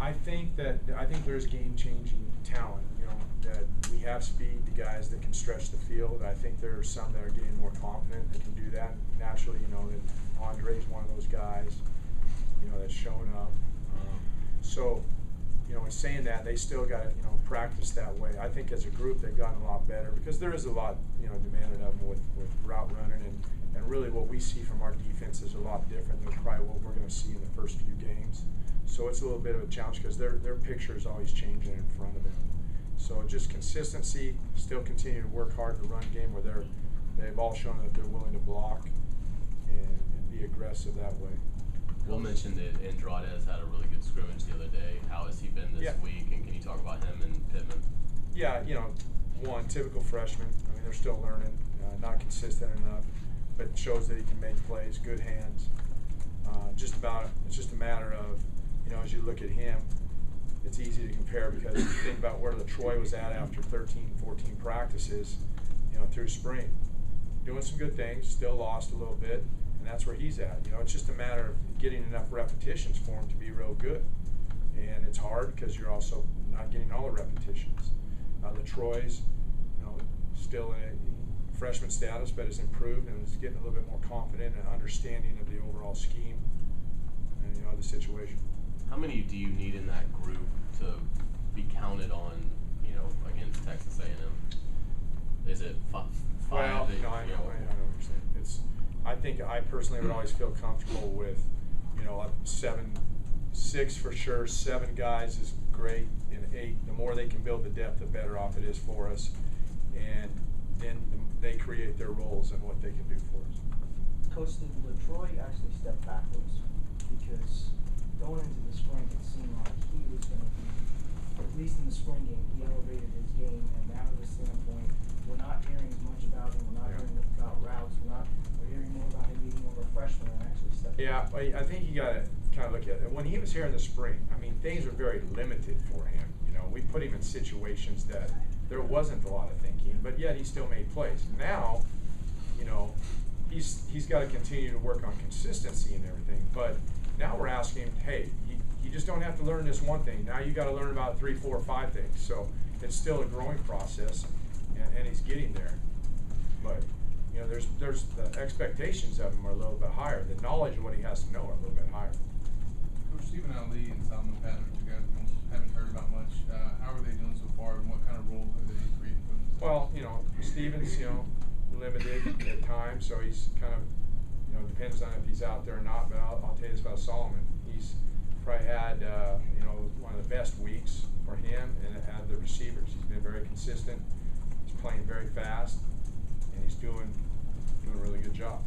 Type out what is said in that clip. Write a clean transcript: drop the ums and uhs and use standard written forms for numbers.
I think there's game-changing talent. You know, that we have speed, the guys that can stretch the field. I think there are some that are getting more confident that can do that naturally. You know, that Andre's one of those guys. You know, that's shown up. So, you know, in saying that, they still got to, you know, practice that way. I think as a group they've gotten a lot better because there is a lot, you know, demanded of them with route running and really what we see from our defense is a lot different than probably what we're going to see in the first few games. So it's a little bit of a challenge because their picture is always changing in front of them. So just consistency, still continue to work hard in the run game where they've all shown that they're willing to block and be aggressive that way. Will mentioned that Andrades had a really good scrimmage the other day. How has he been this week, and can you talk about him and Pittman? Yeah, you know, one, typical freshman. I mean, they're still learning, not consistent enough, but shows that he can make plays, good hands. It's just a matter of, you know, as you look at him, it's easy to compare because if you think about where LaTroy was at after 13, 14 practices, you know, through spring. Doing some good things, still lost a little bit, and that's where he's at. You know, it's just a matter of getting enough repetitions for him to be real good. And it's hard because you're also not getting all the repetitions. LaTroy's, you know, still in a freshman status, but has improved and is getting a little bit more confident and understanding of the overall scheme and, you know, the situation. How many do you need in that group to be counted on, you know, against Texas A&M? Is it five? Well, no, I know what you're saying. I think I personally would always feel comfortable with, you know, like 6 for sure. 7 guys is great, and 8. The more they can build the depth, the better off it is for us. And then they create their roles and what they can do for us. Coach, did LaTroy actually step backwards? Because going into the spring, it seemed like he was going to be, at least in the spring game, he elevated his game. And now to the standpoint, we're not hearing as much about him. We're not hearing about routes. We're hearing more about him being more of a freshman and actually stepping. Yeah, I think you got to kind of look at it. When he was here in the spring, I mean, things were very limited for him. You know, we put him in situations that there wasn't a lot of thinking, but yet he still made plays. Now, you know, he's got to continue to work on consistency and everything. But now we're asking him, hey, you just don't have to learn this one thing. Now you got to learn about 3, 4, 5 things. So it's still a growing process, and he's getting there. But you know, there's the expectations of him are a little bit higher. The knowledge of what he has to know are a little bit higher. Coach, Stephen Ali and Solomon Patton, you guys haven't heard about much. How are they doing so far, and what kind of role are they creating for themselves? Well, you know, Stephen's, you know, limited at times, so he's kind of, you know, depends on if he's out there or not. But I'll tell you this about Solomon. He's probably had, you know, one of the best weeks for him and had the receivers. He's been very consistent. He's playing very fast, and he's doing a really good job.